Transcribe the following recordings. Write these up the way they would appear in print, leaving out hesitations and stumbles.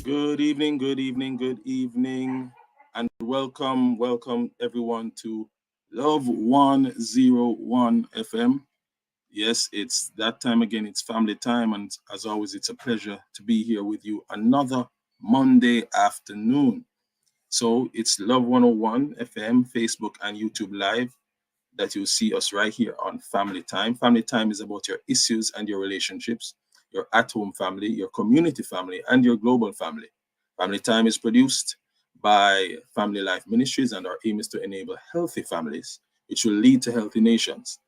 Good evening, good evening, good evening, and welcome everyone to Love 101 FM. Yes, it's that time again, it's family time, and as always, it's a pleasure to be here with you another Monday afternoon. So it's Love 101 FM, Facebook, and YouTube Live that you'll see us right here on Family Time. Family Time is about your issues and your relationships, your at home family, your community family, and your global family. Family Time is produced by Family Life Ministries, and our aim is to enable healthy families, which will lead to healthy nations.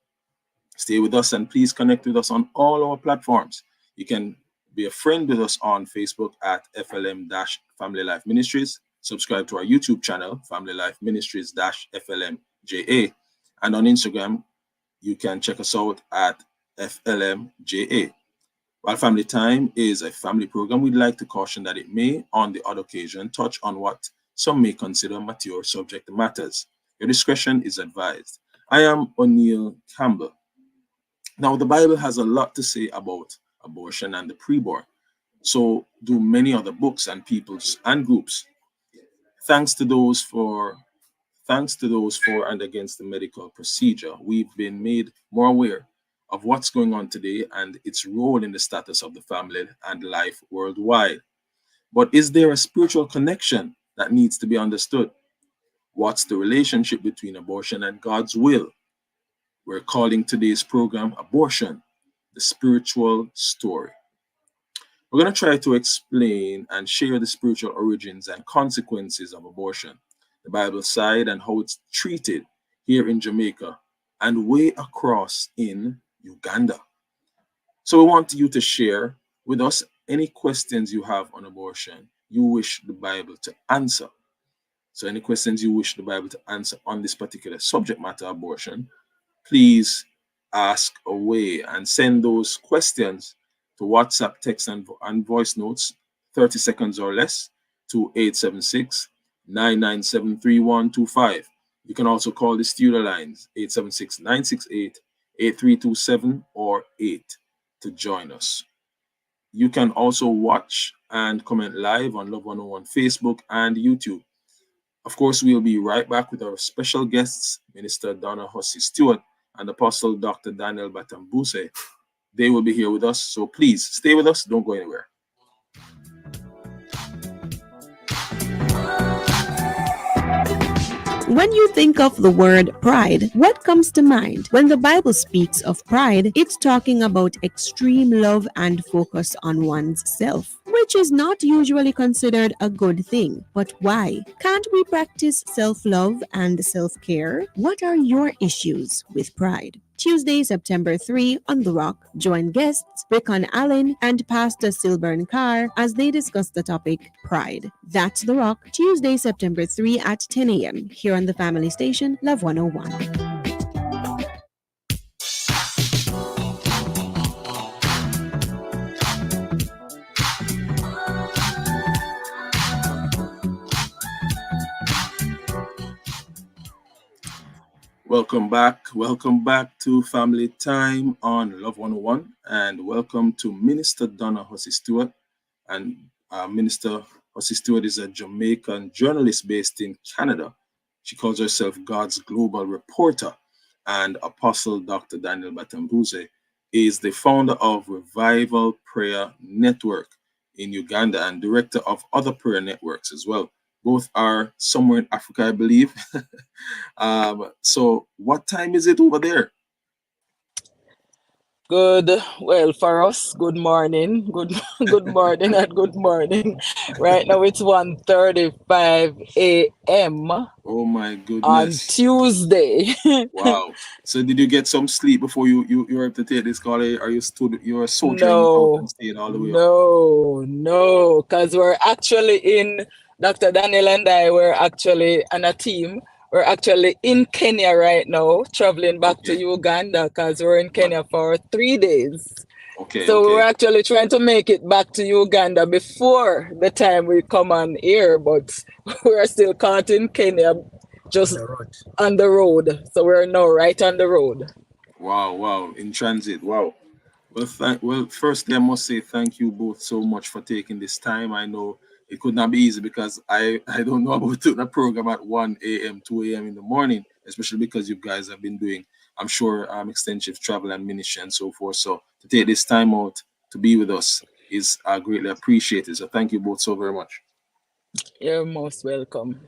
Stay with us and please connect with us on all our platforms. You can be a friend with us on Facebook at FLM Family Life Ministries. Subscribe to our YouTube channel, Family Life Ministries FLMJA. And on Instagram, you can check us out at FLMJA. While Family Time is a family program, we'd like to caution that it may, on the odd occasion, touch on what some may consider mature subject matters. Your discretion is advised. I am O'Neill Campbell. Now, the Bible has a lot to say about abortion and the preborn. So do many other books and peoples and groups. Thanks to those for and against the medical procedure, we've been made more aware of what's going on today and its role in the status of the family and life worldwide. But is there a spiritual connection that needs to be understood? What's the relationship between abortion and God's will? We're calling today's program Abortion, the Spiritual Story. We're going to try to explain and share the spiritual origins and consequences of abortion, the Bible side, and how it's treated here in Jamaica and way across in Uganda. So we want you to share with us any questions you have on abortion you wish the Bible to answer. So any questions you wish the Bible to answer on this particular subject matter, abortion, please ask away and send those questions to WhatsApp, text, and voice notes, 30 seconds or less, to 876-997-3125. You can also call the studio lines, 876-968-8327 or 8 to join us. You can also watch and comment live on Love 101 Facebook and YouTube. Of course, we'll be right back with our special guests, Minister Donna Hussey Stewart and Apostle Dr. Daniel Batambuse. They will be here with us, so please stay with us. Don't go anywhere. When you think of the word pride, what comes to mind? When the Bible speaks of pride, it's talking about extreme love and focus on one's self, which is not usually considered a good thing. But why? Can't we practice self-love and self-care? What are your issues with pride? Tuesday, September 3 on The Rock, join guests Rickon Allen and Pastor Silburn Carr as they discuss the topic Pride. That's The Rock, Tuesday, September 3 at 10 a.m. here on the family station, Love 101. Welcome back to Family Time on Love 101, and welcome to Minister Donna Hussey Stewart. And Minister Hussey Stewart is a Jamaican journalist based in Canada. She calls herself God's Global Reporter, and Apostle Dr. Daniel Batambuse is the founder of Revival Prayer Network in Uganda and director of other prayer networks as well. Both are somewhere in Africa, I believe. So what time is it over there? Well, for us, good morning. Good morning and good morning. Right now it's 1:35 a.m. Oh my goodness. On Tuesday. Wow. So did you get some sleep before you were able to take this call? Are you soldiering No, out and staying all the way up? no, because we're actually in, Dr. Daniel and I were actually on a team. We're actually in Kenya right now, traveling back to Uganda because we're in Kenya for 3 days. So we're actually trying to make it back to Uganda before the time we come on here, but we're still caught in Kenya, just on the road. So we're now right on the road. Wow, in transit. Wow. Well, firstly, I must say thank you both so much for taking this time. I know it could not be easy because I don't know about doing a program at 1 a.m., 2 a.m. in the morning, especially because you guys have been doing, I'm sure, extensive travel and ministry and so forth. So to take this time out to be with us is greatly appreciated. So thank you both so very much. You're most welcome.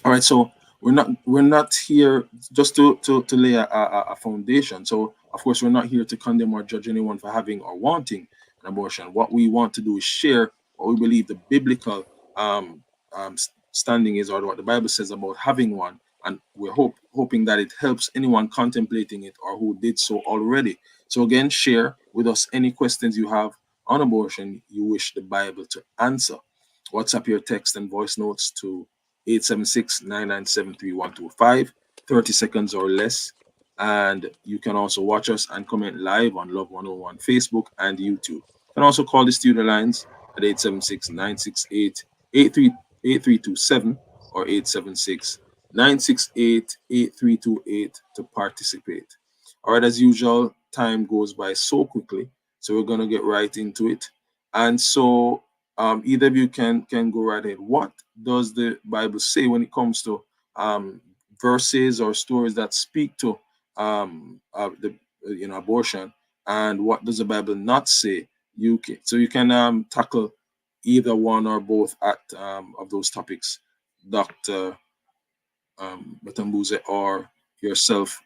All right, so we're not here just to lay a foundation. So of course we're not here to condemn or judge anyone for having or wanting an abortion. What we want to do is share what we believe the biblical um, standing is, or what the Bible says about having one, and we're hoping that it helps anyone contemplating it or who did so already. So again, share with us any questions you have on abortion you wish the Bible to answer. WhatsApp your text and voice notes to 876-997-3125, 30 seconds or less. And you can also watch us and comment live on Love 101 Facebook and YouTube. You can also call the studio lines at 876-968-8327 or 876-968-8328 to participate. All right, as usual, time goes by so quickly, so we're going to get right into it. And so either of you can go right ahead. What does the Bible say when it comes to verses or stories that speak to the abortion, and what does the Bible not say? You can tackle either one or both at of those topics, Dr. Batambuze, or yourself,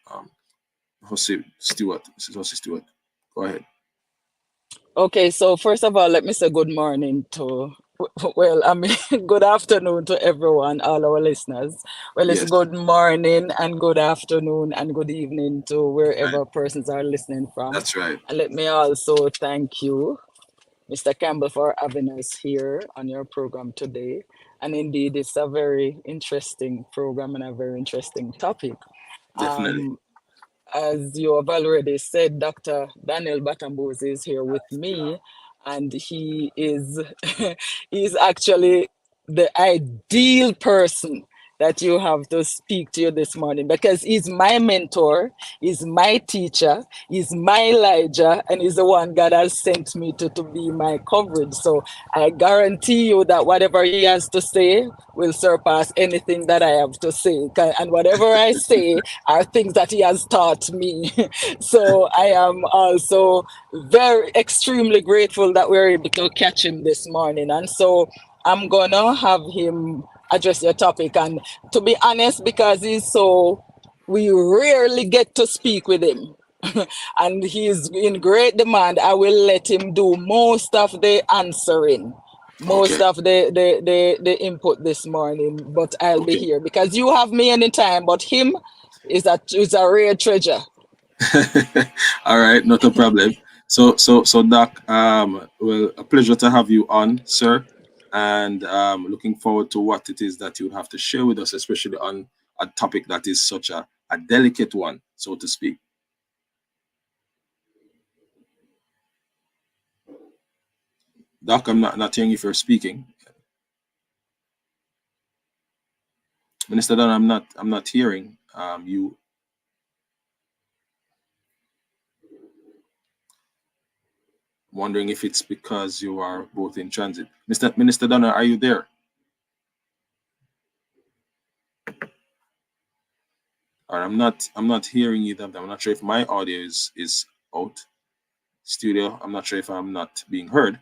Jose Stewart. This is Jose Stewart. Go ahead. Okay, so first of all, let me say good morning to, well, I mean, good afternoon to everyone, all our listeners. Well, it's Yes, good morning and good afternoon and good evening to right. wherever persons are listening from. That's right. And let me also thank you, Mr. Campbell, for having us here on your program today. And indeed, it's a very interesting program and a very interesting topic. Definitely. Um, as you have already said, Dr. Daniel Batambos is here with me, and he is he's actually the ideal person that you have to speak to you this morning, because he's my mentor, he's my teacher, he's my Elijah, and he's the one God has sent me to be my coverage. So I guarantee you that whatever he has to say will surpass anything that I have to say. And whatever I say are things that he has taught me. So I am also very extremely grateful that we're able to catch him this morning. And so I'm gonna have him address your topic. And to be honest, because we rarely get to speak with him. And he's in great demand, I will let him do most of the answering, most Okay. of the input this morning, but I'll be Okay. here because you have me anytime, but him is a rare treasure. All right, not a problem. So Doc, well, a pleasure to have you on, sir, and looking forward to what it is that you have to share with us, especially on a topic that is such a delicate one, so to speak. Doc, I'm not hearing if you're speaking. Minister Don, I'm not hearing you. Wondering if it's because you are both in transit. Minister Donna, are you there? Or I'm not hearing either of them. I'm not sure if my audio is out. Studio, I'm not sure if I'm not being heard.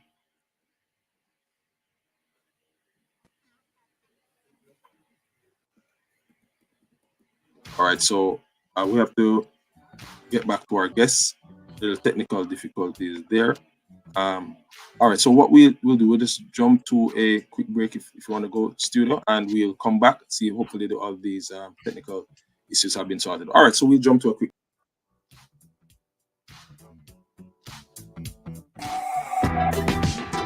All right, so we have to get back to our guests. Little technical difficulties there. All right, so what we'll do, we'll just jump to a quick break if you want to go studio, and we'll come back, see hopefully all these technical issues have been sorted. All right, so we'll jump to a quick.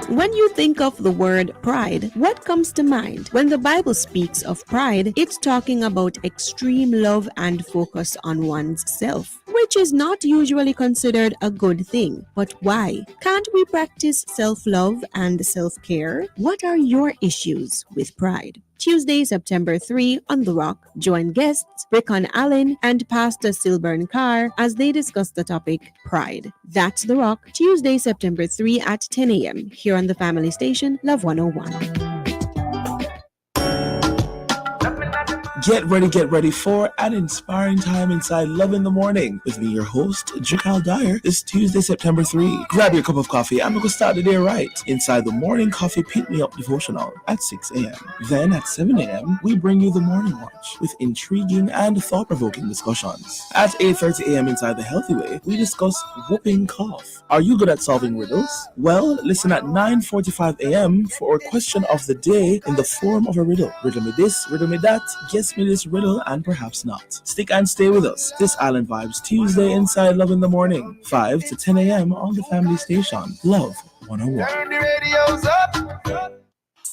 When you think of the word pride, what comes to mind? When the Bible speaks of pride, it's talking about extreme love and focus on one's self, which is not usually considered a good thing. But why? Can't we practice self-love and self-care? What are your issues with pride? Tuesday, September 3 on The Rock. Join guests Rickon Allen and Pastor Silburn Carr as they discuss the topic Pride. That's The Rock, Tuesday, September 3 at 10 a.m. here on the family station, Love 101. Get ready for an inspiring time inside Love in the Morning with me, your host, Jakal Dyer, this Tuesday, September 3. Grab your cup of coffee and we're going to start the day right inside the Morning Coffee Pick Me Up devotional at 6 a.m. Then at 7 a.m., we bring you the Morning Watch with intriguing and thought-provoking discussions. At 8:30 a.m. inside the Healthy Way, we discuss whooping cough. Are you good at solving riddles? Well, listen at 9:45 a.m. for our question of the day in the form of a riddle. Riddle me this, riddle me that, guess me this riddle, and perhaps not. Stick and stay with us. This Island Vibes Tuesday inside Love in the Morning, 5 to 10 a.m. on the family station, Love 101. Turn the radios up.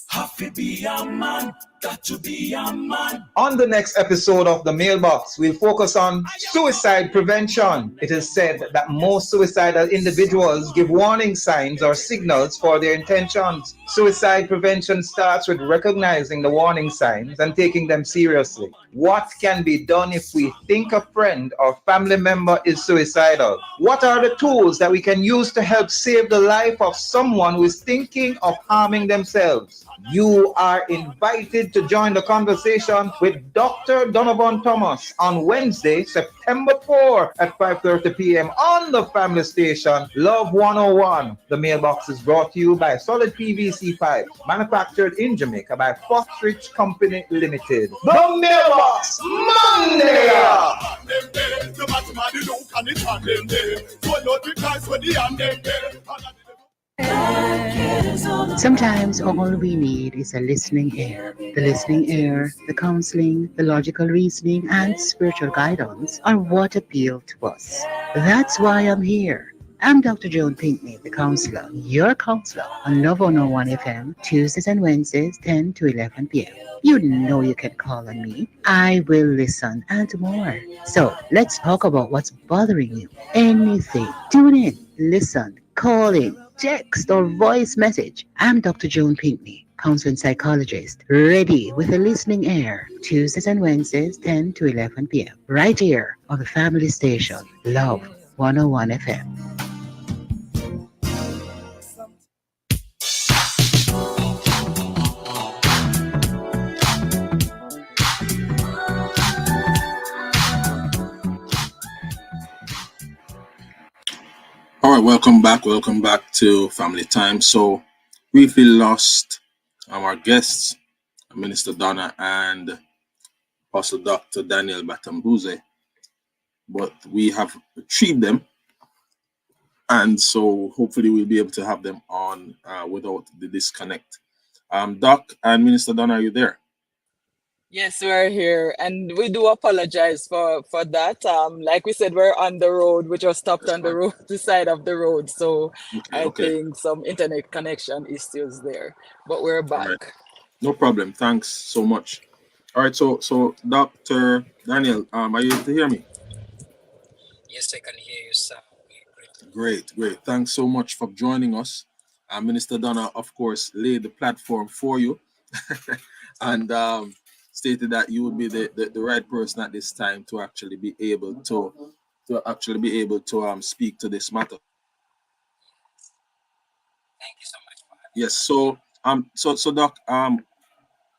Have to be a man, got to be a man. On the next episode of The Mailbox, we'll focus on suicide prevention. It is said that most suicidal individuals give warning signs or signals for their intentions. Suicide prevention starts with recognizing the warning signs and taking them seriously. What can be done if we think a friend or family member is suicidal? What are the tools that we can use to help save the life of someone who is thinking of harming themselves? You are invited to join the conversation with Dr. Donovan Thomas on Wednesday, September 4 at 5:30 p.m. on the family station, Love 101. The Mailbox is brought to you by Solid PVC Pipe, manufactured in Jamaica by Fostrich Company Limited. The Mailbox, Monday! Sometimes all we need is a listening ear. The listening ear, the counseling, the logical reasoning, and spiritual guidance are what appeal to us. That's why I'm here. I'm Dr. Joan Pinkney, the counselor, your counselor on Love 101 FM, Tuesdays and Wednesdays, 10 to 11 p.m. You know you can call on me. I will listen and more. So let's talk about what's bothering you. Anything. Tune in, listen, call in, text or voice message. I'm Dr. Joan Pinkney, counseling psychologist, ready with a listening ear. Tuesdays and Wednesdays, 10 to 11 p.m. Right here on the family station, Love 101 FM. All right, welcome back to Family Time. So briefly lost our guests, Minister Donna and Apostle Dr. Daniel Batambuze, but we have retrieved them, and so hopefully we'll be able to have them on without the disconnect. Doc and Minister Donna, are you there? Yes, we're here, and we do apologize for that. Like we said, we're on the road. We just stopped on the side of the road, so I think some internet connection issues there. But we're back. Right. No problem. Thanks so much. All right, so Dr. Daniel, are you able to hear me? Yes, I can hear you, sir. Great. Thanks so much for joining us. Minister Donna, of course, laid the platform for you, and stated that you would be the right person at this time to actually be able to speak to this matter. Thank you so much for having Yes. So Doc,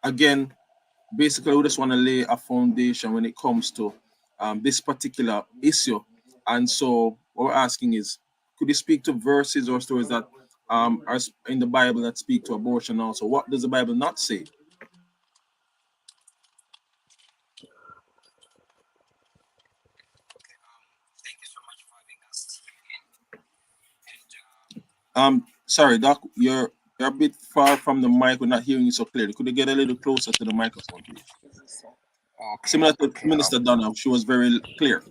again, basically we just want to lay a foundation when it comes to this particular issue. And so what we're asking is, could you speak to verses or stories that are in the Bible that speak to abortion also? What does the Bible not say? Thank you so much for having us here again. And sorry, Doc, you're a bit far from the mic. We're not hearing you so clearly. Could you get a little closer to the microphone, please? Okay. Similar to Minister Donna, she was very clear.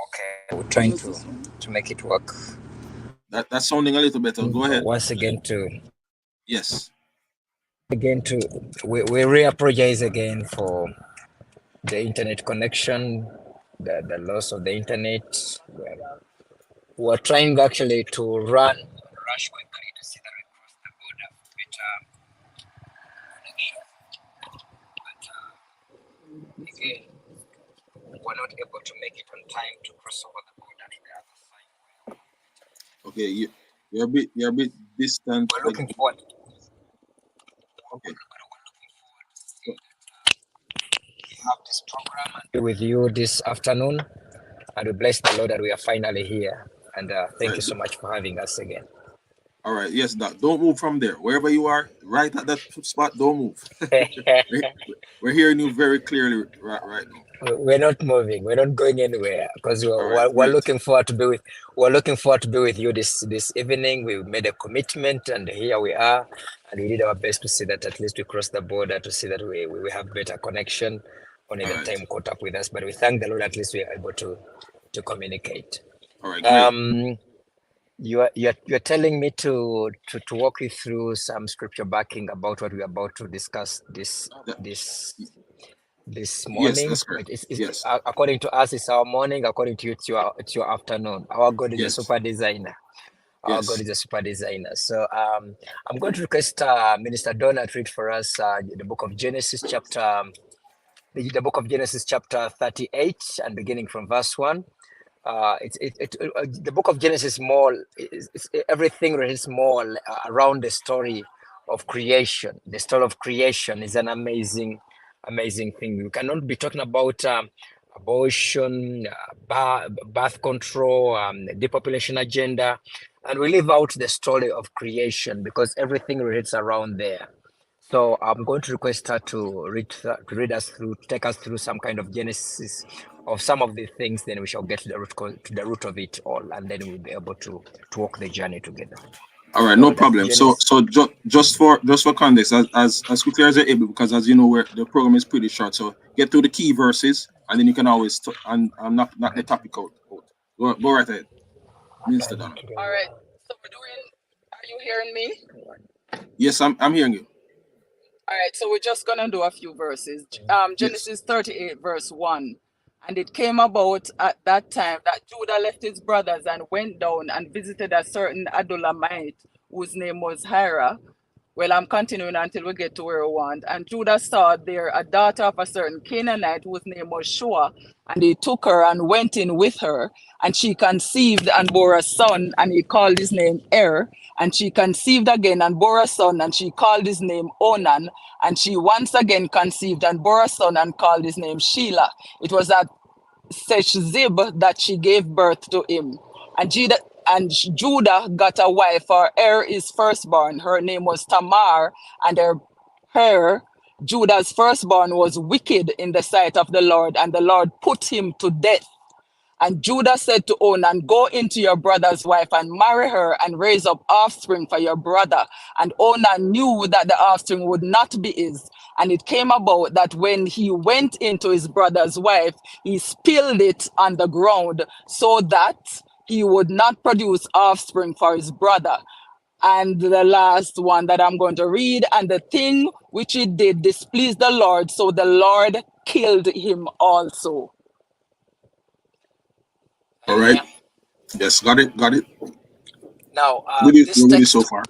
Okay, we're trying to make it work. That's sounding a little better. Go ahead. Once again, Yes. We really apologize again for the internet connection, the loss of the internet. We're trying actually to rush quickly to see that we cross the border for better connection. were not able to make it on time to cross over the border to the other side. Okay, you're a bit distant. We're looking forward. Okay. We have this program with you this afternoon, and we bless the Lord that we are finally here. And thank you so much for having us again. All right. Yes, Doc. Don't move from there. Wherever you are, right at that spot, don't move. We're hearing you very clearly right now. We're not moving. We're not going anywhere because we're looking forward to be with. We're looking forward to be with you this evening. We made a commitment, and here we are. And we did our best to see that at least we crossed the border to see that we have better connection. Only the time caught up with us, but we thank the Lord at least we are able to communicate. All right. Great. You're telling me to walk you through some scripture backing about what we're about to discuss this morning. Yes, that's correct. Yes. According to us, it's our morning. According to you, it's your afternoon. Our God is a super designer. Our God is a super designer. So I'm going to request Minister Donna to read for us the book of Genesis chapter 38 and beginning from verse 1. The book of Genesis everything is more around the story of creation. The story of creation is an amazing thing. We cannot be talking about abortion, birth control, depopulation agenda, and we leave out the story of creation because everything relates around there. So I'm going to request her to read us through, take us through some kind of genesis of some of the things. Then we shall get to the root of it all, and then we'll be able to walk the journey together. All right, no problem. So just for context, as quickly as you're able, because as you know, the program is pretty short. So get to the key verses, and then you can always knock the topic out. Go right ahead, Minister Donna. All right. So we're doing. Are you hearing me? Yes, I'm hearing you. All right, so we're just going to do a few verses. Genesis 38, verse 1. And it came about at that time that Judah left his brothers and went down and visited a certain Adulamite whose name was Hira. Well, I'm continuing until we get to where we want. And Judah saw there a daughter of a certain Canaanite whose name was Shua. And he took her and went in with her. And she conceived and bore a son, and he called his name Er. And she conceived again and bore a son, and she called his name Onan. And she once again conceived and bore a son, and called his name Shelah. It was at Seshzib that she gave birth to him. And Judah got a wife, for his firstborn. Her name was Tamar, and her Judah's firstborn was wicked in the sight of the Lord, and the Lord put him to death. And Judah said to Onan, go into your brother's wife and marry her and raise up offspring for your brother. And Onan knew that the offspring would not be his. And it came about that when he went into his brother's wife, he spilled it on the ground so that he would not produce offspring for his brother. And the last one that I'm going to read, and the thing which he did displeased the Lord, so the Lord killed him also. All right. Yes, got it. Now, this text so far.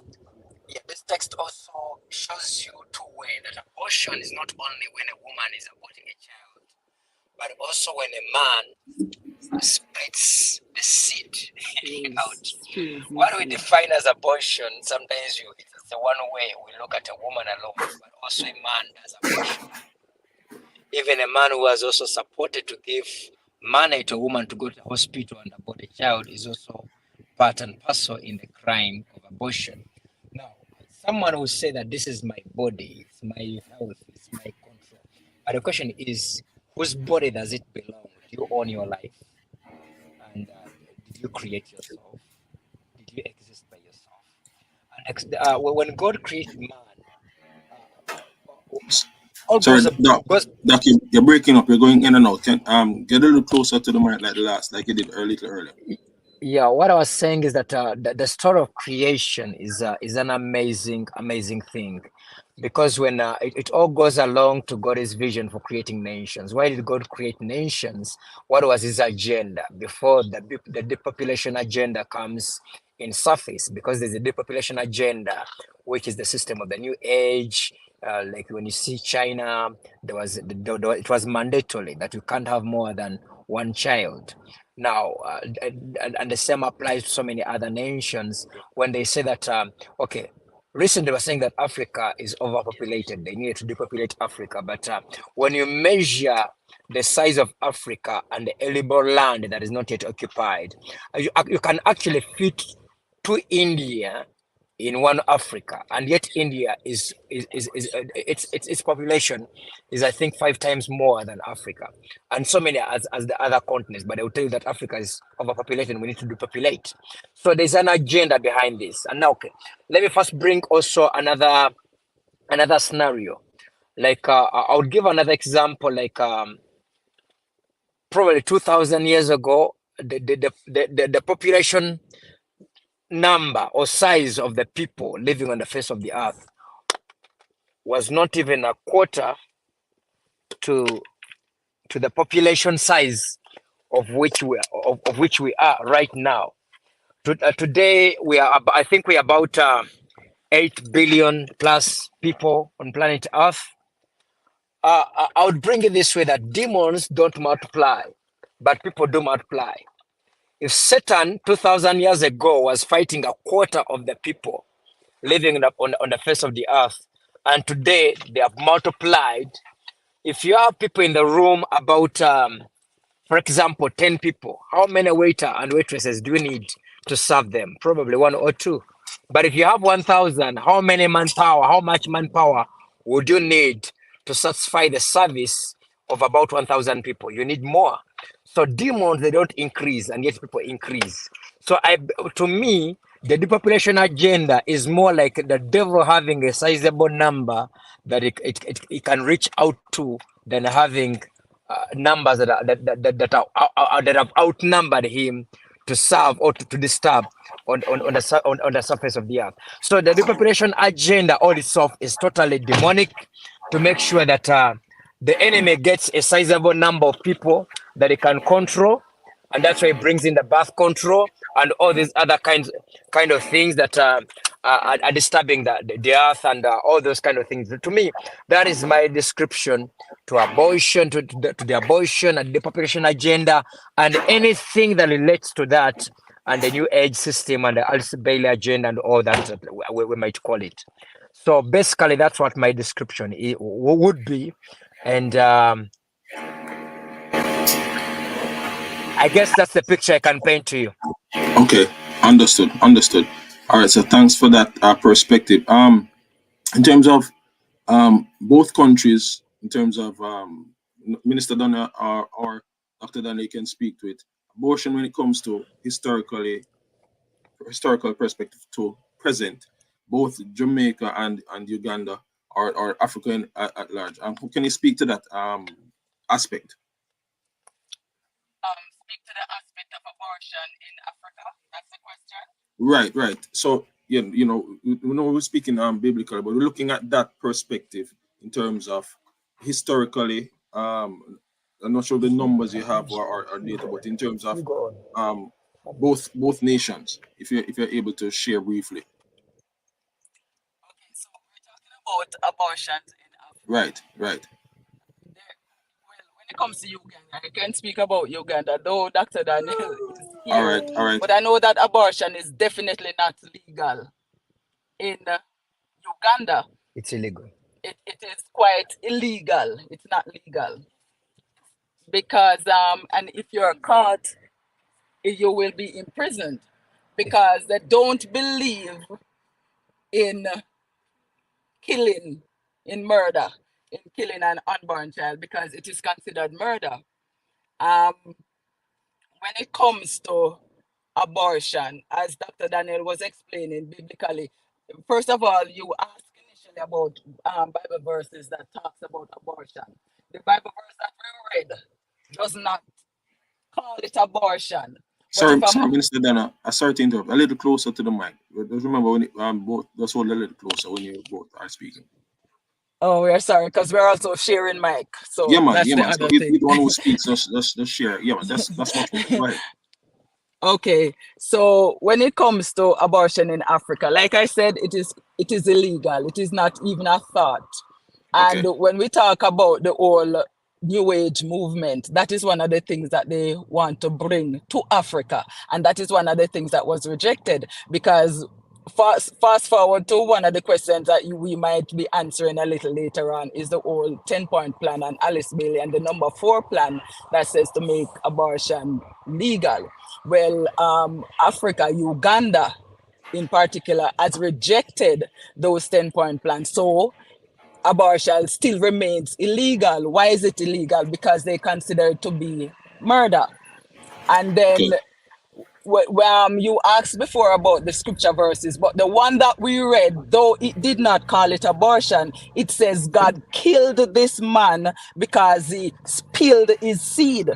Yeah, this text also shows you two ways that abortion is not only when a woman is aborting a child, but also when a man splits the seed out. What we define as abortion, sometimes it's the one way we look at a woman alone, but also a man does abortion. Even a man who has also supported to give money to a woman to go to the hospital and abort a child is also part and parcel in the crime of abortion. Now, someone will say that this is my body, it's my health, it's my control. But the question is, whose body does it belong? Do you own your life? And did you create yourself? Did you exist by yourself? And when God created man, sorry, Doc, you're breaking up. You're going in and out. Can get a little closer to the mic like you did earlier. Yeah, what I was saying is that the story of creation is an amazing thing, because when it all goes along to God's vision for creating nations. Why did God create nations? What was his agenda before the depopulation agenda comes? in surface because there's a depopulation agenda, which is the system of the new age. Like when you see China, it was mandatory that you can't have more than one child. Now, and the same applies to so many other nations when they say that, okay, recently they were saying that Africa is overpopulated. They need to depopulate Africa. But when you measure the size of Africa and the eligible land that is not yet occupied, you can actually fit to India in one Africa, and yet India is its population is, I think, 5 times more than Africa, and so many as the other continents. But they will tell you that Africa is overpopulated and we need to depopulate. So there's an agenda behind this. And now, okay, let me first bring also another scenario. Like I would give another example. Like probably 2,000 years ago, the population number or size of the people living on the face of the earth was not even a quarter to the population size of which we are right now. Today we are, I think we are about 8 billion plus people on planet Earth. I would bring it this way, that demons don't multiply, but people do multiply. If Satan 2,000 years ago was fighting a quarter of the people living on the face of the earth, and today they have multiplied. If you have people in the room about, for example, 10 people, how many waiter and waitresses do you need to serve them? Probably 1 or 2. But if you have 1,000, how much manpower would you need to satisfy the service of about 1,000 people? You need more. So demons, they don't increase, and yet people increase. So to me, the depopulation agenda is more like the devil having a sizable number that it can reach out to than having numbers that have outnumbered him to serve or to disturb on the surface of the earth. So the depopulation agenda all itself is totally demonic, to make sure that the enemy gets a sizable number of people that it can control, and that's why it brings in the birth control and all these other kind of things that are disturbing the earth and all those kind of things. To me, that is my description to abortion, to the abortion and the population agenda, and anything that relates to that, and the new age system and the Alice Bailey agenda and all that we might call it. So basically, that's what my description would be, and I guess that's the picture I can paint to you. Okay, understood. All right, so thanks for that perspective. In terms of both countries, in terms of Minister Donna or Dr. Donna, you can speak to it. Abortion, when it comes to historical perspective to present, both Jamaica and Uganda or Africa at large. Can you speak to that aspect? Speak to the aspect of abortion in Africa. That's the question. Right. So we're speaking biblically, but we're looking at that perspective in terms of historically. I'm not sure the numbers you have or data, but in terms of both nations, if you're able to share briefly. Okay, so we're talking about abortions in Africa. Right. When it comes to Uganda, I can speak about Uganda, though Dr. Daniel is here. All right. But I know that abortion is definitely not legal in Uganda. It's illegal. It is quite illegal. It's not legal. Because, and if you're caught, you will be imprisoned. Because they don't believe in killing, in murder, in killing an unborn child, because it is considered murder. When it comes to abortion, as Dr. Daniel was explaining biblically, first of all, you asked initially about Bible verses that talks about abortion. The Bible verse that we read does not call it abortion. Sorry, Minister Dana, sorry to interrupt. A little closer to the mic. Just remember when just hold a little closer when you both are speaking. Oh, we're sorry, because we're also sharing mic. So yeah, man. That's the So other if thing. you one who speaks, just share. Yeah, man. That's much better. Go ahead. Okay, so when it comes to abortion in Africa, like I said, it is illegal. It is not even a thought. And Okay. when we talk about the whole New Age movement, that is one of the things that they want to bring to Africa, and that is one of the things that was rejected because. Fast forward to one of the questions that we might be answering a little later on is the whole 10-point plan and Alice Bailey and the number 4 plan that says to make abortion legal. Well, Africa, Uganda in particular, has rejected those 10-point plans. So abortion still remains illegal. Why is it illegal? Because they consider it to be murder. And then Okay. you asked before about the scripture verses, but the one that we read, though it did not call it abortion, it says God killed this man because he spilled his seed.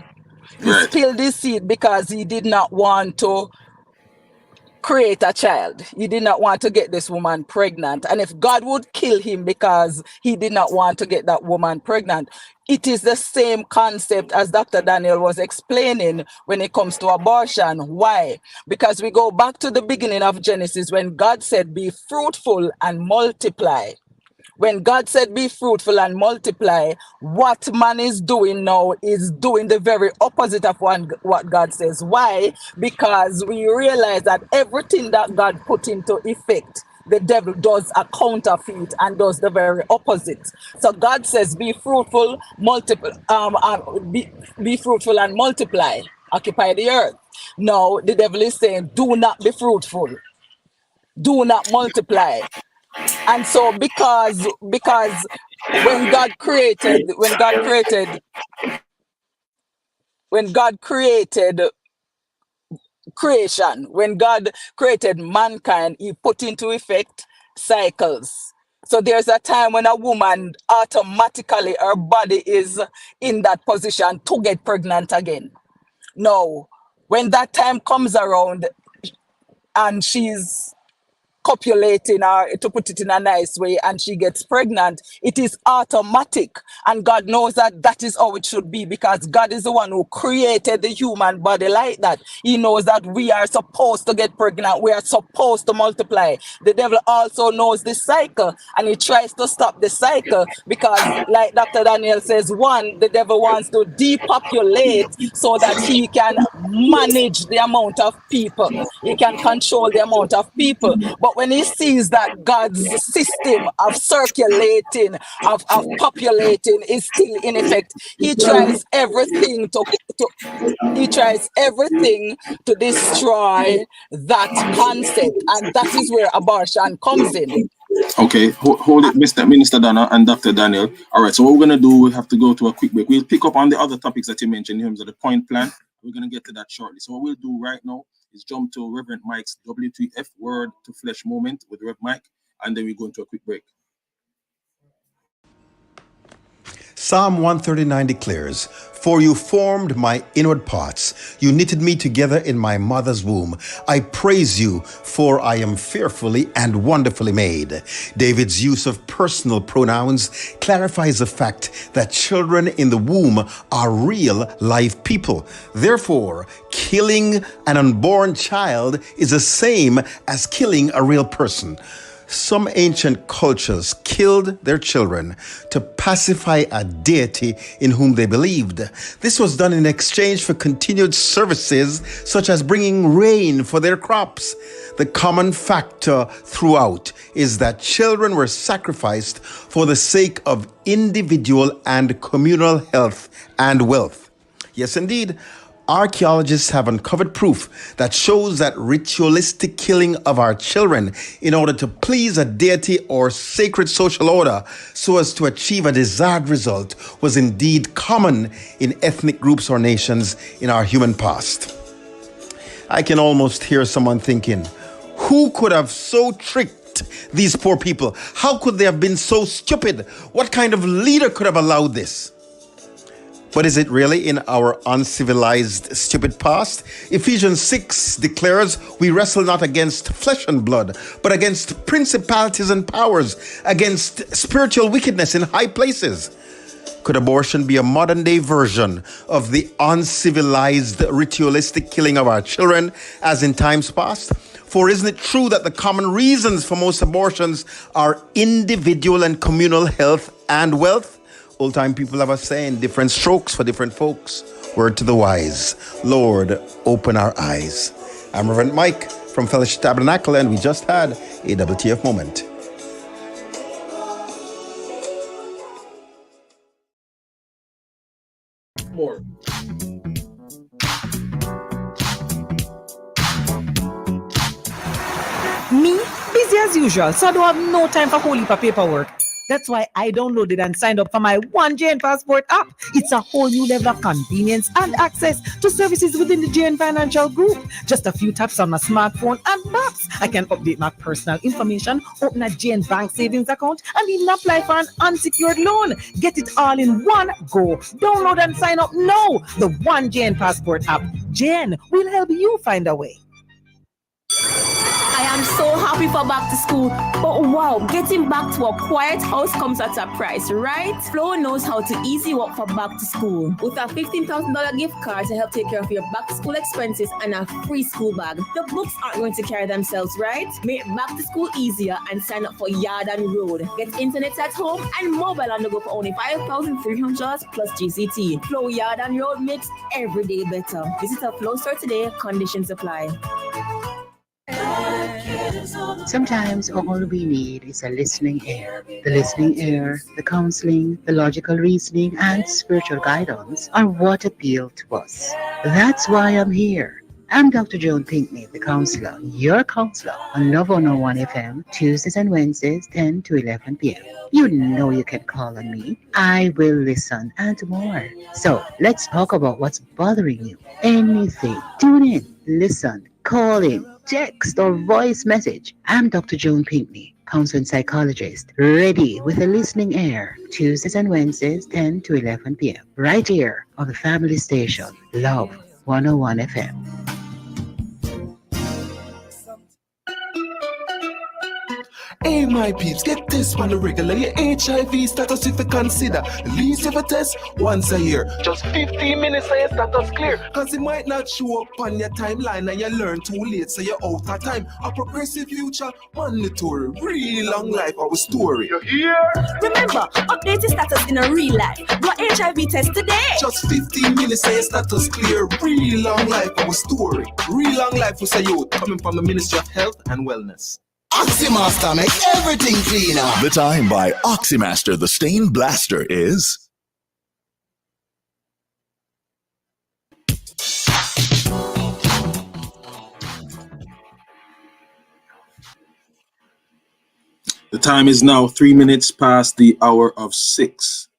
He Right. spilled his seed because he did not want to create a child. He did not want to get this woman pregnant. And if God would kill him because he did not want to get that woman pregnant, it is the same concept as Dr. Daniel was explaining when it comes to abortion. Why? Because we go back to the beginning of Genesis when God said, be fruitful and multiply. When God said, be fruitful and multiply, what man is doing now is doing the very opposite of what God says. Why? Because we realize that everything that God put into effect, the devil does a counterfeit and does the very opposite. So God says, be fruitful, be fruitful and multiply, occupy the earth. Now, the devil is saying, do not be fruitful, do not multiply. And so because when God created creation, when God created mankind, he put into effect cycles. So there's a time when a woman automatically her body is in that position to get pregnant again. Now, when that time comes around and she's copulating, or to put it in a nice way, and she gets pregnant, it is automatic. And God knows that that is how it should be because God is the one who created the human body like that. He knows that we are supposed to get pregnant. We are supposed to multiply. The devil also knows this cycle and he tries to stop the cycle because, like Dr. Daniel says, one, the devil wants to depopulate so that he can manage the amount of people. He can control the amount of people. But when he sees that God's system of circulating, of populating is still in effect, he tries everything he tries everything to destroy that concept. And that is where abortion comes in. Okay, hold it, Mr. Minister Dana and Dr. Daniel. All right, so what we're going to do, we have to go to a quick break. We'll pick up on the other topics that you mentioned in terms of the point plan. We're going to get to that shortly. So what we'll do right now is jump to Reverend Mike's WTF Word to Flesh moment with Rev Mike, and then we go into a quick break. Psalm 139 declares, "For you formed my inward parts. You knitted me together in my mother's womb. I praise you, for I am fearfully and wonderfully made." David's use of personal pronouns clarifies the fact that children in the womb are real live people. Therefore, killing an unborn child is the same as killing a real person. Some ancient cultures killed their children to pacify a deity in whom they believed. This was done in exchange for continued services such as bringing rain for their crops. The common factor throughout is that children were sacrificed for the sake of individual and communal health and wealth. Yes, indeed. Archaeologists have uncovered proof that shows that ritualistic killing of our children in order to please a deity or sacred social order so as to achieve a desired result was indeed common in ethnic groups or nations in our human past. I can almost hear someone thinking, who could have so tricked these poor people? How could they have been so stupid? What kind of leader could have allowed this? But is it really in our uncivilized, stupid past? Ephesians 6 declares, "We wrestle not against flesh and blood, but against principalities and powers, against spiritual wickedness in high places." Could abortion be a modern day version of the uncivilized, ritualistic killing of our children as in times past? For isn't it true that the common reasons for most abortions are individual and communal health and wealth? Old time people have a saying, different strokes for different folks. Word to the wise. Lord, open our eyes. I'm Reverend Mike from Fellowship Tabernacle, and we just had a WTF moment. More. Me, busy as usual, so I don't have no time for whole heap of paperwork. That's why I downloaded and signed up for my One JN Passport app. It's a whole new level of convenience and access to services within the JN Financial Group. Just a few taps on my smartphone and maps. I can update my personal information, open a JN Bank savings account, and even apply for an unsecured loan. Get it all in one go. Download and sign up now. The One JN Passport app. JN will help you find a way. I am so happy for back to school. But wow, getting back to a quiet house comes at a price, right? Flo knows how to easy work for back to school. With a $15,000 gift card to help take care of your back to school expenses and a free school bag. The books aren't going to carry themselves, right? Make back to school easier and sign up for Yard and Road. Get internet at home and mobile on the go for only $5,300 plus GCT. Flo Yard and Road makes every day better. Visit a Flo store today. Conditions apply. Sometimes all we need is a listening ear. The listening ear, the counseling, the logical reasoning, and spiritual guidance are what appeal to us. That's why I'm here. I'm Dr. Joan Pinkney, the counselor, your counselor on Love 101 FM, Tuesdays and Wednesdays, 10 to 11 p.m. You know you can call on me. I will listen and more. So let's talk about what's bothering you. Anything. Tune in, listen, call in, text or voice message. I'm Dr. Joan Pinkney, counseling psychologist, ready with a listening ear. Tuesdays and Wednesdays, 10 to 11 p.m. Right here on the family station, Love 101 FM. Hey, my peeps, get this on the regular. Your HIV status if you consider. At least if you test once a year. Just 15 minutes and your status clear. Cause it might not show up on your timeline and you learn too late, so you're out of time. A progressive future, mandatory. Real long life, our story. You hear? Remember, update your status in a real life. Do a HIV test today. Just 15 minutes and your status clear. Real long life, our story. Real long life for say youth. Coming from the Ministry of Health and Wellness. Oxymaster make everything cleaner. The time by Oxymaster, the stain blaster, is The time is now 3 minutes past the hour of 6.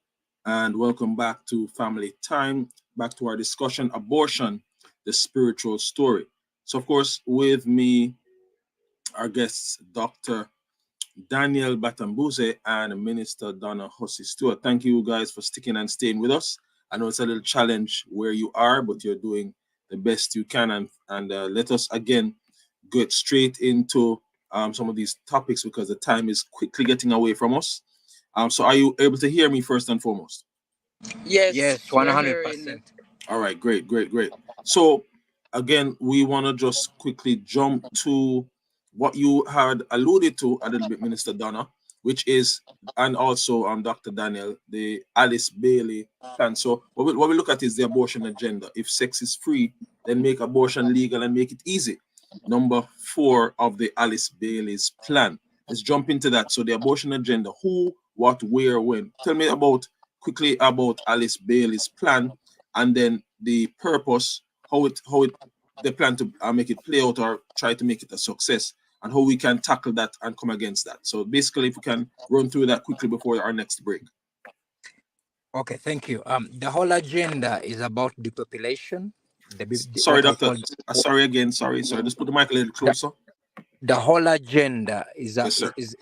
And welcome back to Family Time, back to our discussion, abortion, the spiritual story. So, of course, with me, our guests, Dr. Daniel Batambuze and Minister Donna Hussey Stewart. Thank you guys for sticking and staying with us. I know it's a little challenge where you are, but you're doing the best you can. And let us again get straight into some of these topics because the time is quickly getting away from us. So are you able to hear me first and foremost? Yes, 100%. All right, great. So again, we want to just quickly jump to what you had alluded to a little bit, Minister Donna, which is, and also Dr. Daniel, the Alice Bailey plan. So what we look at is the abortion agenda. If sex is free, then make abortion legal and make it easy. Number 4 of the Alice Bailey's plan. Let's jump into that. So the abortion agenda, who, what, where, when. Tell me quickly about Alice Bailey's plan, and then the purpose, how they plan to make it play out or try to make it a success, and how we can tackle that and come against that. So basically, if we can run through that quickly before our next break. Okay, thank you. The whole agenda is about depopulation. Sorry, Doctor. Sorry again. Sorry. Just put the mic a little closer. The whole agenda is Yes, sir. is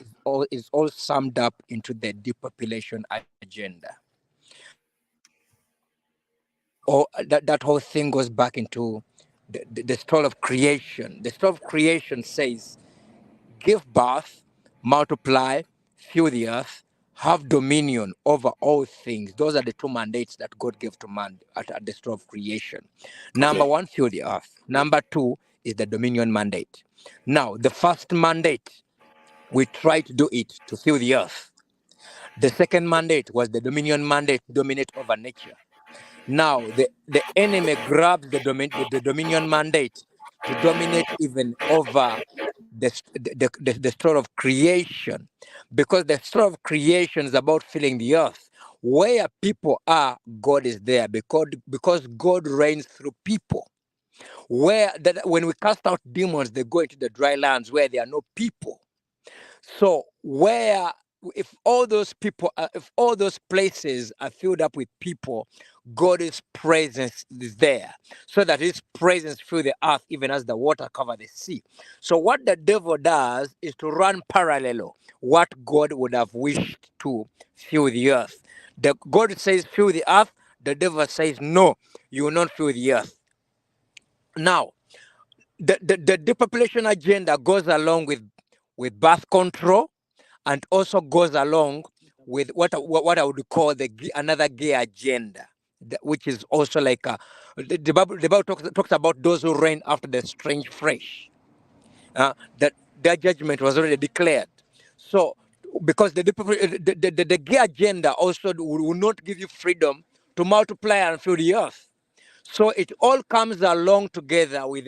all summed up into the depopulation agenda. Or that whole thing goes back into the story of creation. The story of creation says, give birth, multiply, fill the earth, have dominion over all things. Those are the two mandates that God gave to man at the start of creation. Number one, fill the earth. Number two is the dominion mandate. Now, the first mandate, we try to do it to fill the earth. The second mandate was the dominion mandate, dominate over nature. Now, the enemy grabs the dominion mandate to dominate even over the story of creation, because the story of creation is about filling the earth. Where people are, God is there, because God reigns through people. When we cast out demons, they go into the dry lands where there are no people. So if all those places are filled up with people, God's presence is there, so that His presence fill the earth, even as the water cover the sea. So what the devil does is to run parallel what God would have wished to fill the earth. God says fill the earth. The devil says no, you will not fill the earth. Now, the depopulation agenda goes along with birth control, and also goes along with what I would call another gay agenda, which is also like the Bible talks about those who reign after the strange flesh. That their judgment was already declared. So, because the gay agenda also will not give you freedom to multiply and fill the earth. So it all comes along together with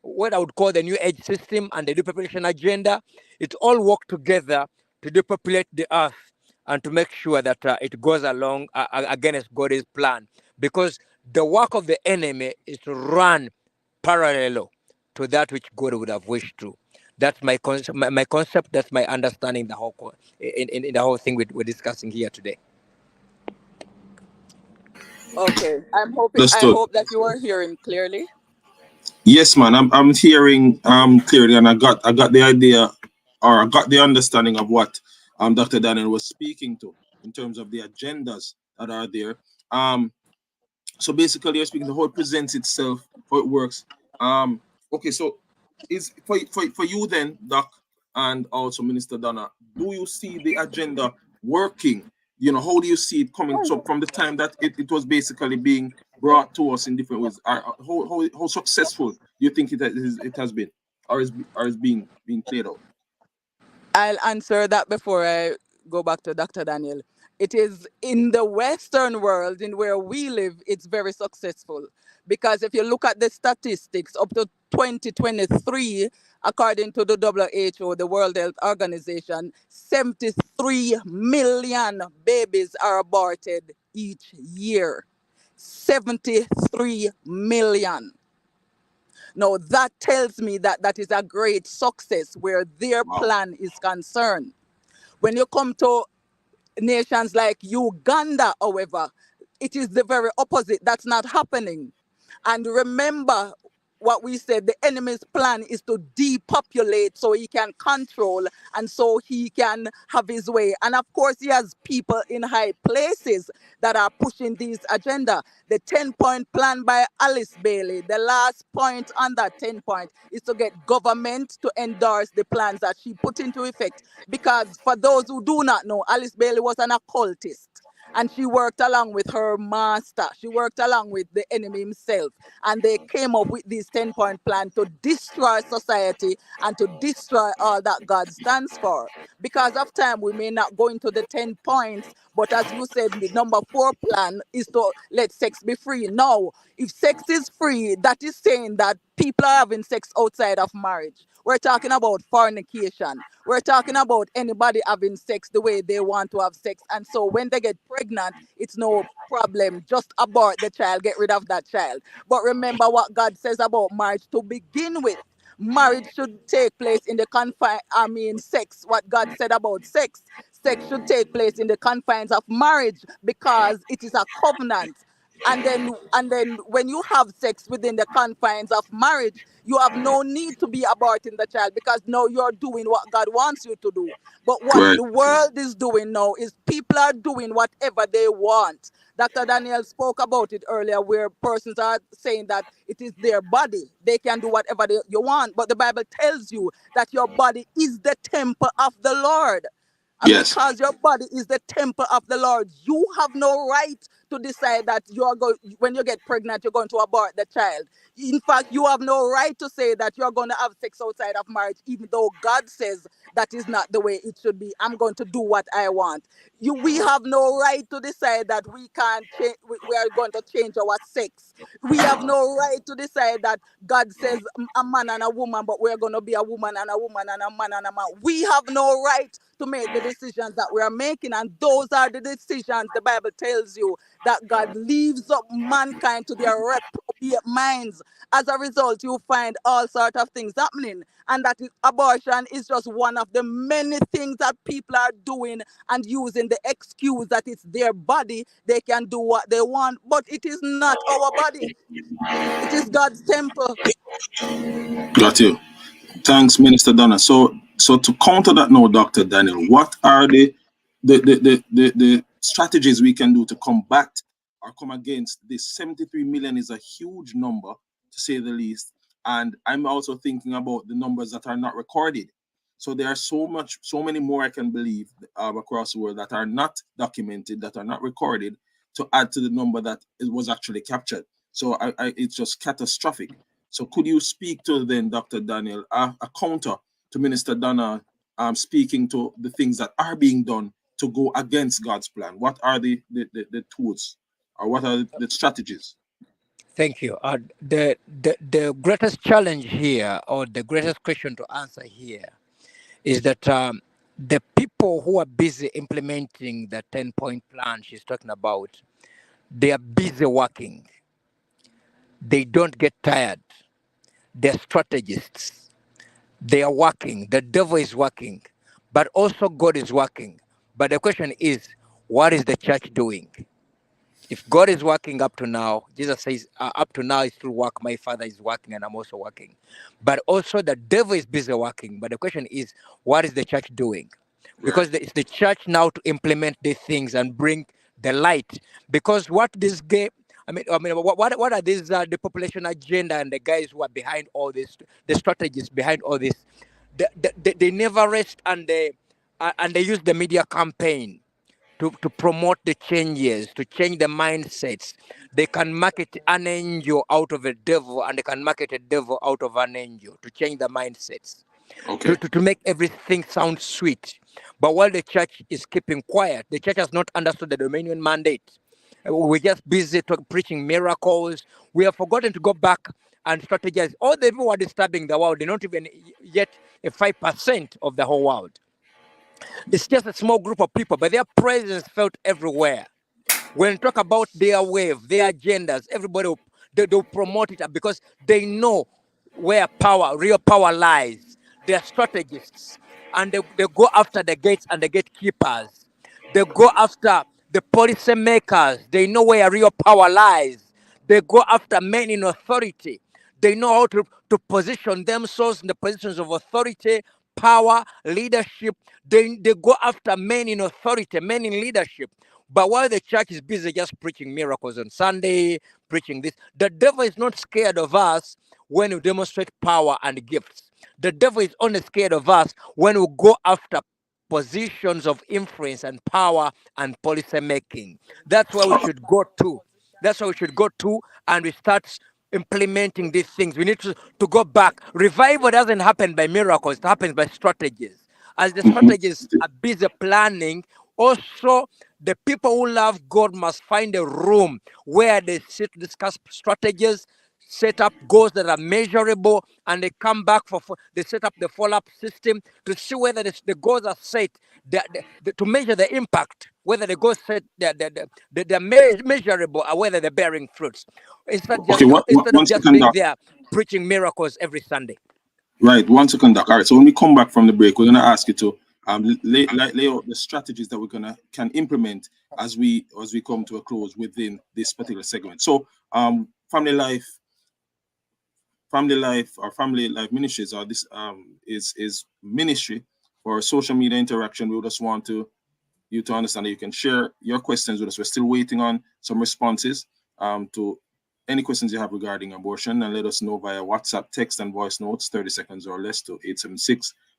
what I would call the New Age system and the depopulation agenda. It all work together to depopulate the earth and to make sure that it goes along against God's plan. Because the work of the enemy is to run parallel to that which God would have wished to. That's my concept. My concept. That's my understanding. In the whole thing we're discussing here today. Okay, I Understood. hope that you are hearing clearly. Yes, man. I'm hearing clearly, and I got the idea, or I got the understanding of what Dr. Daniel was speaking to in terms of the agendas that are there. So basically, you're speaking the whole presents itself, how it works. Okay, so is for you then, Doc, and also Minister Donna, do you see the agenda working? How do you see it coming? So from the time that it was basically being brought to us in different ways, how successful do you think it has been, or is being played out? I'll answer that before I go back to Dr. Daniel. It is in the Western world, in where we live, it's very successful. Because if you look at the statistics, up to 2023, according to the WHO, the World Health Organization, 73 million babies are aborted each year. 73 million. Now, that tells me that is a great success where their plan is concerned. When you come to nations like Uganda, however, it is the very opposite. That's not happening. And remember what we said, the enemy's plan is to depopulate so he can control and so he can have his way. And of course, he has people in high places that are pushing this agenda. The 10-point plan by Alice Bailey, the last point on that 10-point is to get government to endorse the plans that she put into effect. Because for those who do not know, Alice Bailey was an occultist. And she worked along with her master. She worked along with the enemy himself. And they came up with this 10-point plan to destroy society and to destroy all that God stands for. Because of time, we may not go into the 10 points. But as you said, the number 4 plan is to let sex be free. Now, if sex is free, that is saying that people are having sex outside of marriage. We're talking about fornication. We're talking about anybody having sex the way they want to have sex. And so when they get pregnant, it's no problem. Just abort the child, get rid of that child. But remember what God says about marriage to begin with. Marriage should take place in the sex, what God said about sex. Sex should take place in the confines of marriage because it is a covenant. And then when you have sex within the confines of marriage, you have no need to be aborting the child because now you're doing what God wants you to do. But what Right. the world is doing now is people are doing whatever they want. Dr. Daniel spoke about it earlier, where persons are saying that it is their body. They can do whatever you want. But the Bible tells you that your body is the temple of the Lord. And Yes. because your body is the temple of the Lord, you have no right to decide that when you get pregnant, you're going to abort the child. In fact, you have no right to say that you're going to have sex outside of marriage, even though God says that is not the way it should be. I'm going to do what I want. We have no right to decide that we can't change. We are going to change our sex. We have no right to decide that God says a man and a woman, but we're going to be a woman and a woman and a man and a man. We have no right to make the decisions that we are making, and those are the decisions the Bible tells you that God leaves up mankind to their reprobate minds. As a result, you find all sorts of things happening, and abortion is just one of the many things that people are doing and using the excuse that it's their body, they can do what they want, but it is not our body. It is God's temple. Got you. Thanks, Minister Donna. So to counter that now, Dr. Daniel, what are the strategies we can do to combat or come against this? 73 million is a huge number, to say the least. And I'm also thinking about the numbers that are not recorded. So there are so many more, I can believe, across the world that are not documented, that are not recorded, to add to the number that it was actually captured. So it's just catastrophic. So could you speak to then, Dr. Daniel, a counter to Minister Donna speaking to the things that are being done to go against God's plan? What are the tools, or what are the strategies? Thank you. The greatest challenge here, or the greatest question to answer here, is that the people who are busy implementing the 10-point plan she's talking about, they are busy working. They don't get tired. They're strategists. They are working. The devil is working, but also God is working. But the question is, what is the church doing? If God is working up to now, Jesus says, up to now I still work. My Father is working and I'm also working. But also the devil is busy working. But the question is, what is the church doing? Because it's the church now to implement these things and bring the light. Because what this game, what are these, the population agenda and the guys who are behind all this, the strategies behind all this, they never rest, and they use the media campaign to promote the changes, to change the mindsets. They can market an angel out of a devil, and they can market a devil out of an angel to change the mindsets, to make everything sound sweet. But while the church is keeping quiet, the church has not understood the Dominion mandate. We're just busy preaching miracles. We have forgotten to go back and strategize. All the people who are disturbing the world, they're not even yet a 5% of the whole world. It's just a small group of people, but their presence felt everywhere. When you talk about their wave, their agendas, everybody they'll promote it because they know where real power lies. They're strategists, and they go after the gates and the gatekeepers. They go after the policy makers. They know where real power lies. They go after men in authority. They know how to position themselves in the positions of authority, power, leadership. They go after men in authority, men in leadership. But while the church is busy just preaching miracles on Sunday, preaching this, the devil is not scared of us when we demonstrate power and gifts. The devil is only scared of us when we go after positions of influence and power and policy making. That's where we should go to. That's where we should go to, and we start implementing these things. We need to go back. Revival doesn't happen by miracles, it happens by strategies. As the strategists are busy planning, also the people who love God must find a room where they sit, discuss strategies, set up goals that are measurable, and they come back they set up the follow-up system to see whether the goals are set, to measure the impact, whether the goals set they're measurable, or whether they're bearing fruits. It's not just instead of just being there preaching miracles every Sunday. Right, 1 second, Doc. All right, so when we come back from the break, we're going to ask you to lay out the strategies that we can implement as we come to a close within this particular segment. So, family life ministries are this is ministry for social media interaction. We just want you to understand that you can share your questions with us. We're still waiting on some responses to any questions you have regarding abortion, and let us know via WhatsApp, text, and voice notes, 30 seconds or less, to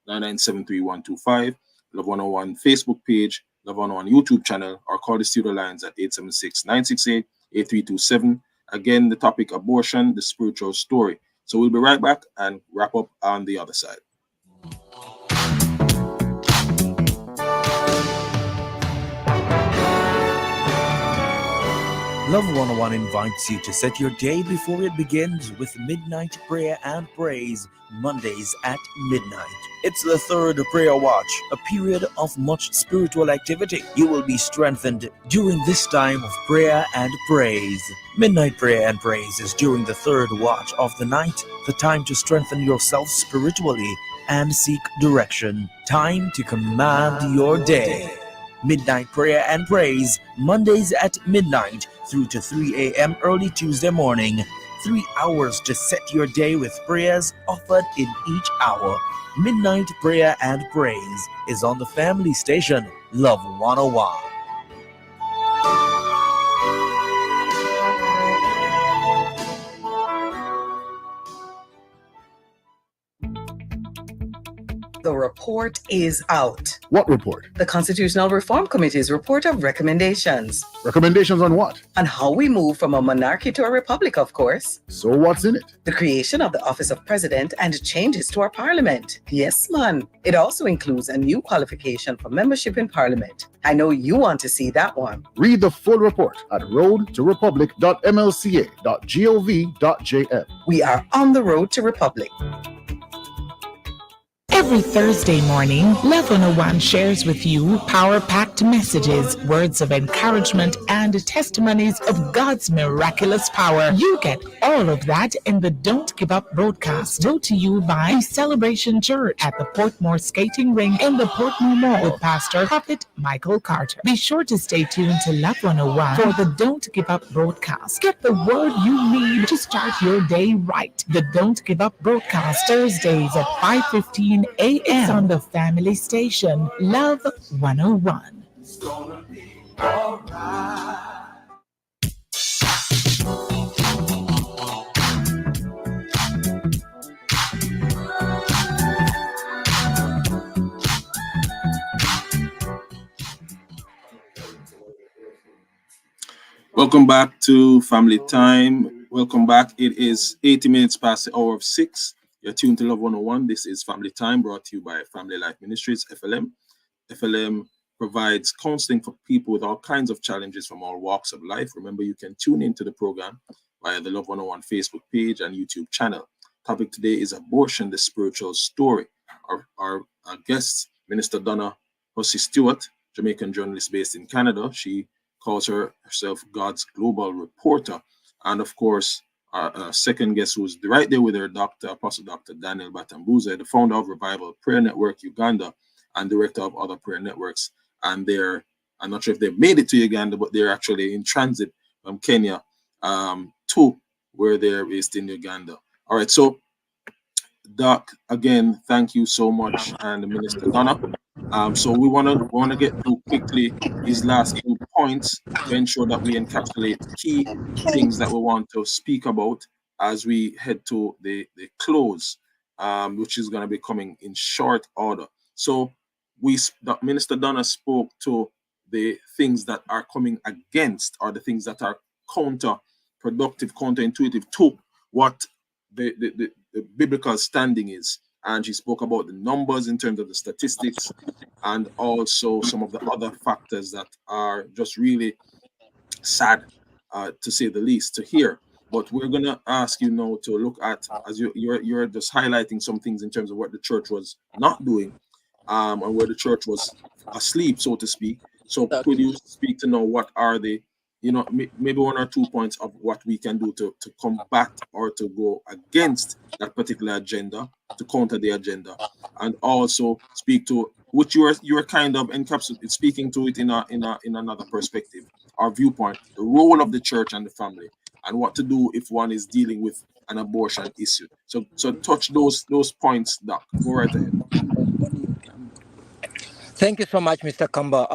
876-997-3125. Love 101 Facebook page, Love 101 YouTube channel, or call the studio lines at 876-968-8327. Again, the topic abortion, the spiritual story. So we'll be right back and wrap up on the other side. Love 101 invites you to set your day before it begins with midnight prayer and praise, Mondays at midnight. It's the third prayer watch, a period of much spiritual activity. You will be strengthened during this time of prayer and praise. Midnight prayer and praise is during the third watch of the night, the time to strengthen yourself spiritually and seek direction. Time to command your day. Midnight prayer and praise, Mondays at midnight through to 3 a.m. early Tuesday morning. 3 hours to set your day with prayers offered in each hour. Midnight prayer and praise is on the family station, Love 101. The report is out. What report? The Constitutional Reform Committee's report of recommendations. Recommendations on what? On how we move from a monarchy to a republic, of course. So what's in it? The creation of the office of president and changes to our parliament. Yes, man. It also includes a new qualification for membership in parliament. I know you want to see that one. Read the full report at roadtorepublic.mlca.gov.jm. We are on the road to republic. Every Thursday morning, Love 101 shares with you power-packed messages, words of encouragement, and testimonies of God's miraculous power. You get all of that in the Don't Give Up broadcast, brought to you by Celebration Church at the Portmore Skating Ring in the Portmore Mall with Pastor Prophet Michael Carter. Be sure to stay tuned to Love 101 for the Don't Give Up broadcast. Get the word you need to start your day right. The Don't Give Up broadcast, Thursdays at 5:15 a.m. It's on the family station, Love 101. It's gonna be all right. Welcome back to Family Time. Welcome back. It is 80 minutes past the hour of 6. You're tuned to Love 101. This is Family Time, brought to you by Family Life Ministries, FLM. FLM provides counseling for people with all kinds of challenges from all walks of life. Remember, you can tune into the program via the Love 101 Facebook page and YouTube channel. Topic today is abortion, the spiritual story. Our guest, Minister Donna Hussey Stewart, Jamaican journalist based in Canada. She calls herself God's global reporter. And of course, our second guest, who's right there with her, Apostle Dr. Daniel Batambuze, the founder of Revival Prayer Network Uganda and director of other prayer networks. And I'm not sure if they've made it to Uganda, but they're actually in transit from Kenya to where they're based in Uganda. All right, so Doc, again, thank you so much, and Minister Donna. So we want to get through quickly these last few points to ensure that we encapsulate key things that we want to speak about as we head to the close, which is going to be coming in short order. So Minister Donna spoke to the things that are coming against, or the things that are counterproductive, counterintuitive to what the biblical standing is. And she spoke about the numbers in terms of the statistics, and also some of the other factors that are just really sad, to say the least, to hear. But we're going to ask you now to look at, as you're just highlighting some things in terms of what the church was not doing, and where the church was asleep, so to speak. So could you speak to know what are the, maybe 1 or 2 points of what we can do to combat or to go against that particular agenda, to counter the agenda, and also speak to which you are kind of encapsulating, speaking to it in another perspective, our viewpoint, the role of the church and the family, and what to do if one is dealing with an abortion issue. So touch those points, Doc. Go right ahead. Thank you so much, Mr. Kamba.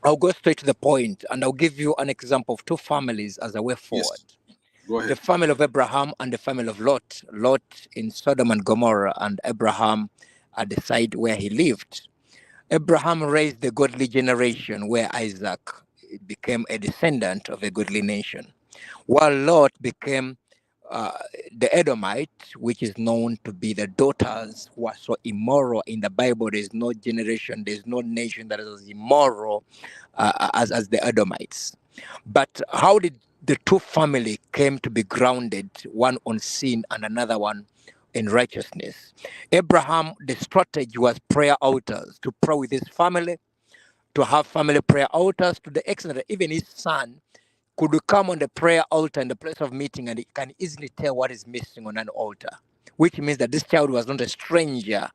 I'll go straight to the point, and I'll give you an example of two families as a way forward. Yes. Go ahead. The family of Abraham and the family of Lot. Lot in Sodom and Gomorrah, and Abraham at the side where he lived. Abraham raised the godly generation where Isaac became a descendant of a godly nation, while Lot became the Edomite, which is known to be the daughters who are so immoral. In the Bible, there's no generation, there's no nation that is as immoral as the Edomites. But how did the two family came to be grounded, one on sin and another one in righteousness? Abraham, the strategy was prayer altars, to pray with his family, to have family prayer altars, to the extent that even his son could come on the prayer altar in the place of meeting and he can easily tell what is missing on an altar, which means that this child was not a stranger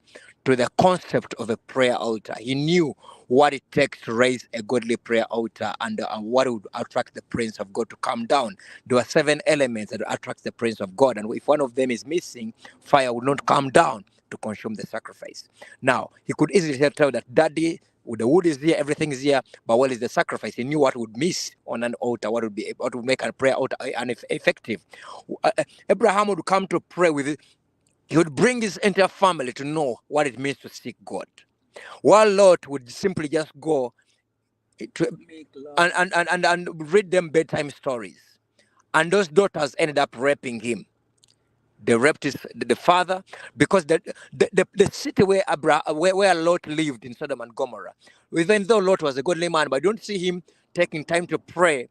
to the concept of a prayer altar. He knew what it takes to raise a godly prayer altar and what would attract the presence of God to come down. There are 7 elements that attract the presence of God, and if one of them is missing, fire would not come down to consume the sacrifice. Now, he could easily tell that daddy, the wood is here, everything is here, but what is the sacrifice? He knew what would miss on an altar, what would make a prayer altar ineffective. Abraham would come to pray with it. He would bring his entire family to know what it means to seek God. While Lot would simply just go to and read them bedtime stories. And those daughters ended up raping him. They raped the father, because the city where Lot lived in Sodom and Gomorrah, even though Lot was a godly man, but I don't see him taking time to pray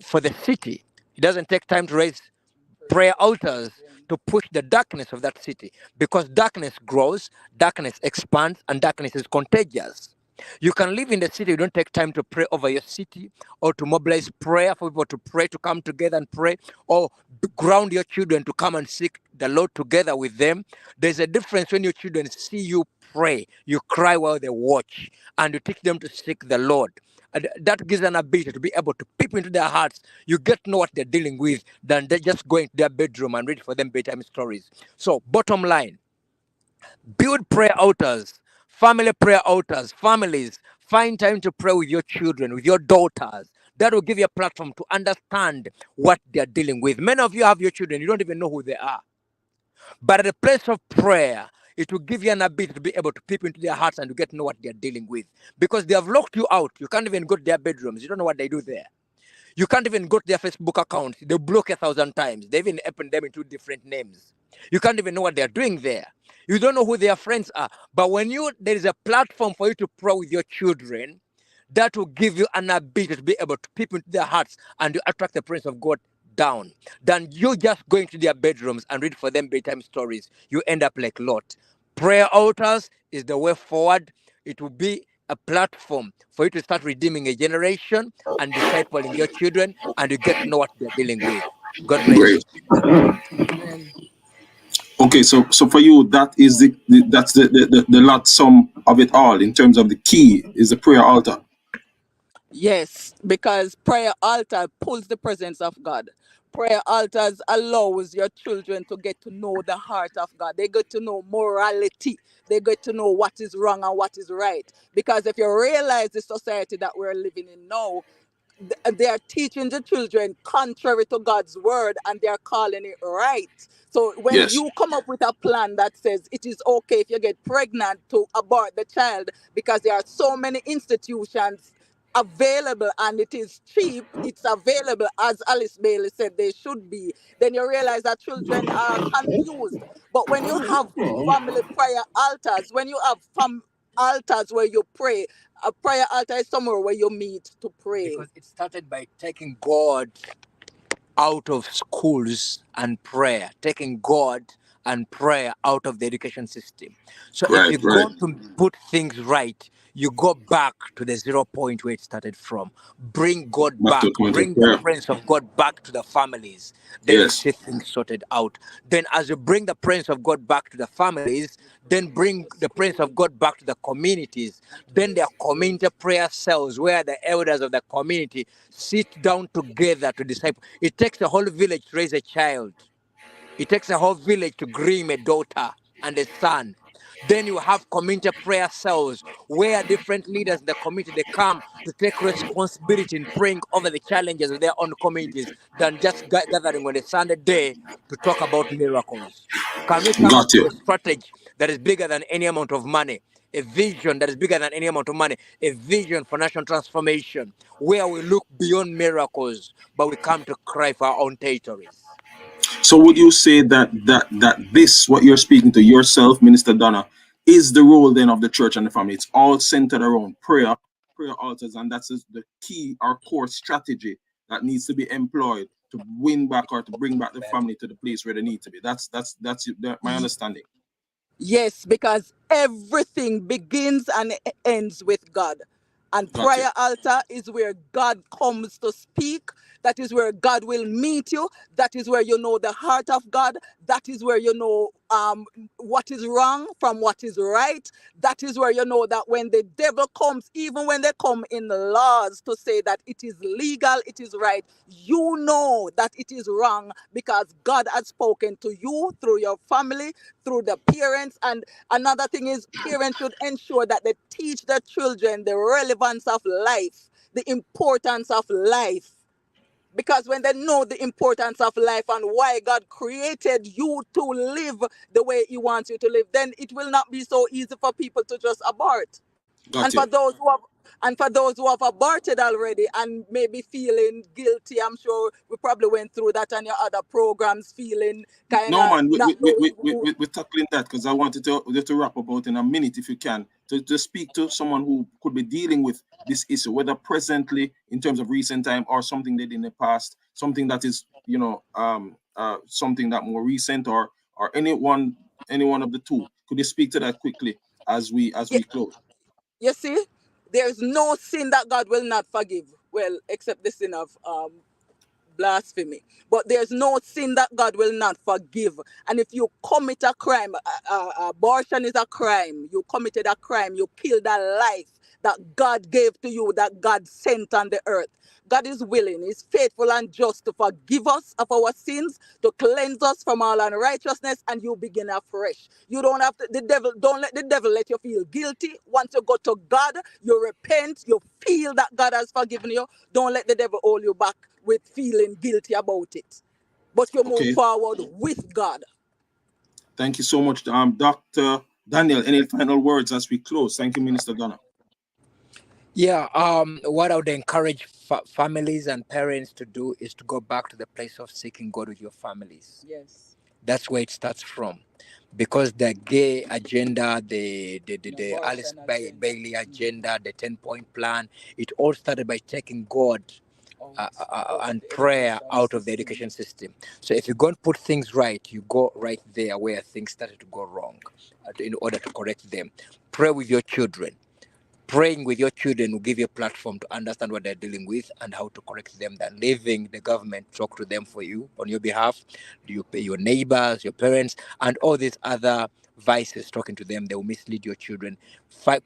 for the city. He doesn't take time to raise prayer altars to push the darkness of that city, because darkness grows, darkness expands, and darkness is contagious. You can live in the city, you don't take time to pray over your city, or to mobilize prayer for people to pray, to come together and pray, or ground your children to come and seek the Lord together with them. There's a difference when your children see you pray, you cry while they watch, and you teach them to seek the Lord. And that gives an ability to be able to peep into their hearts. You get to know what they're dealing with than they just go into their bedroom and read for them bedtime stories. So, bottom line, build prayer altars, family prayer altars, families. Find time to pray with your children, with your daughters. That will give you a platform to understand what they're dealing with. Many of you have your children, you don't even know who they are. But at the place of prayer, it will give you an ability to be able to peep into their hearts and to get to know what they're dealing with. Because they have locked you out. You can't even go to their bedrooms. You don't know what they do there. You can't even go to their Facebook account. They block 1,000 times. They even open them into different names. You can't even know what they're doing there. You don't know who their friends are. But when there is a platform for you to pray with your children, that will give you an ability to be able to peep into their hearts and to attract the presence of God down. Than you just going to their bedrooms and read for them bedtime stories. You end up like Lot. Prayer altars is the way forward. It will be a platform for you to start redeeming a generation and discipling your children, and you get to know what they're dealing with. God bless you. Okay, so for you, that is the lot sum of it all in terms of the key is the prayer altar. Yes, because prayer altar pulls the presence of God. Prayer altars allows your children to get to know the heart of God. They get to know morality. They get to know what is wrong and what is right. Because if you realize the society that we're living in now, they are teaching the children contrary to God's word, and they are calling it right. So when Yes. you come up with a plan that says it is okay if you get pregnant to abort the child, because there are so many institutions available and it is cheap, it's available, as Alice Bailey said they should be, then you realize that children are confused. But when you have family prayer altars, when you have altars where you pray, a prayer altar is somewhere where you meet to pray. Because it started by taking God out of schools and prayer, taking God and prayer out of the education system. So if you go to put things right, you go back to the 0 point where it started from. Bring God back. Bring the presence of God back to the families. Then you see things sorted out. Then as you bring the presence of God back to the families, then bring the presence of God back to the communities. Then there are community prayer cells where the elders of the community sit down together to disciple. It takes a whole village to raise a child. It takes a whole village to groom a daughter and a son. Then you have community prayer cells where different leaders in the community, they come to take responsibility in praying over the challenges of their own communities than just gathering on a Sunday day to talk about miracles. Can we come up with a strategy that is bigger than any amount of money? a vision that is bigger than any amount of money, a vision for national transformation, where we look beyond miracles, but we come to cry for our own territories. So would you say that this, what you're speaking to yourself, Minister Donna, is the role then of the church and the family? It's all centered around prayer altars, and that's the key, our core strategy that needs to be employed to win back or to bring back the family to the place where they need to be. That's my understanding. Yes, because everything begins and ends with God. And prayer altar is where God comes to speak. That is where God will meet you. That is where you know the heart of God. That is where you know what is wrong from what is right. That is where you know that when the devil comes, even when they come in laws to say that it is legal, it is right, you know that it is wrong because God has spoken to you through your family, through the parents. And another thing is, parents should ensure that they teach their children the relevance of life, the importance of life. Because when they know the importance of life and why God created you to live the way He wants you to live, then it will not be so easy for people to just abort. And for those who have aborted already and maybe feeling guilty, I'm sure we probably went through that on your other programs, feeling kind No, of man, not knowing who. we're tackling that because I wanted to wrap up out in a minute, if you can, to speak to someone who could be dealing with this issue, whether presently in terms of recent time or something they did in the past, something that is, something that more recent or any one of the two. Could you speak to that quickly as we close? You see, there's no sin that God will not forgive. Well, except the sin of blasphemy. But there's no sin that God will not forgive. And if you commit a crime, abortion is a crime. You committed a crime. You killed a life that God gave to you, that God sent on the earth. God is willing, He's faithful and just to forgive us of our sins, to cleanse us from all unrighteousness, and you begin afresh. You don't have to, don't let the devil let you feel guilty. Once you go to God, you repent, you feel that God has forgiven you. Don't let the devil hold you back with feeling guilty about it. But you move forward with God. Thank you so much, Dr. Daniel. Any final words as we close? Thank you, Minister Donna. Yeah, what I would encourage families and parents to do is to go back to the place of seeking God with your families. Yes. That's where it starts from. Because the gay agenda, the Alice Bailey agenda, the 10-point plan, it all started by taking God and prayer out of the education system. So if you're going to put things right, you go right there where things started to go wrong in order to correct them. Pray with your children. Praying with your children will give you a platform to understand what they're dealing with and how to correct them, than leaving the government talk to them for you on your behalf. You pay your neighbors, your parents, and all these other vices talking to them. They will mislead your children.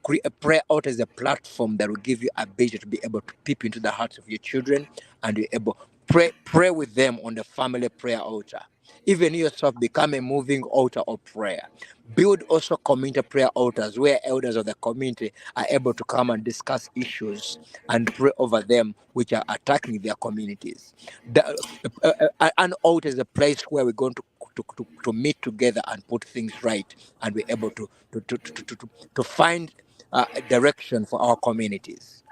Create a prayer out as a platform that will give you a ability to be able to peep into the hearts of your children, and you're able pray with them on the family prayer altar. Even yourself become a moving altar of prayer. Build also community prayer altars where elders of the community are able to come and discuss issues and pray over them which are attacking their communities. An altar is a place where we're going to meet together and put things right, and we're able to find a direction for our communities.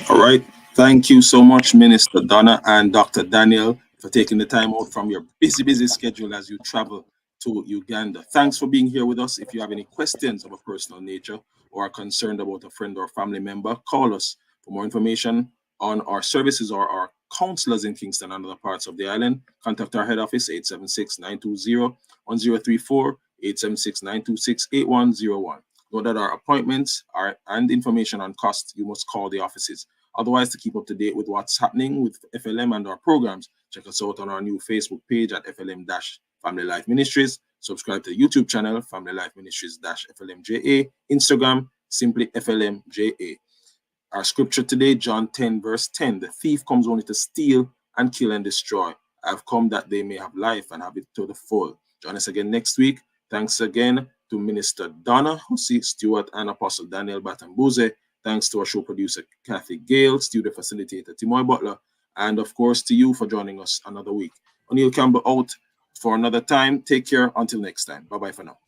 All right. Thank you so much, Minister Donna and Dr. Daniel, for taking the time out from your busy schedule as you travel to Uganda. Thanks for being here with us. If you have any questions of a personal nature or are concerned about a friend or family member, call us. For more information on our services or our counselors in Kingston and other parts of the island, contact our head office, 876-920-1034, 876-926-8101. Know that our appointments and information on cost, you must call the offices. Otherwise, to keep up to date with what's happening with FLM and our programs, check us out on our new Facebook page at FLM-Family Life Ministries. Subscribe to the YouTube channel, Family Life Ministries-FLMJA. Instagram, simply FLMJA. Our scripture today, John 10, verse 10. The thief comes only to steal and kill and destroy. I've come that they may have life and have it to the full. Join us again next week. Thanks again to Minister Donna Hussey, Stewart, and Apostle Daniel Batambuze. Thanks to our show producer, Kathy Gale, studio facilitator, Timoy Butler, and of course to you for joining us another week. O'Neill Campbell out for another time. Take care until next time. Bye-bye for now.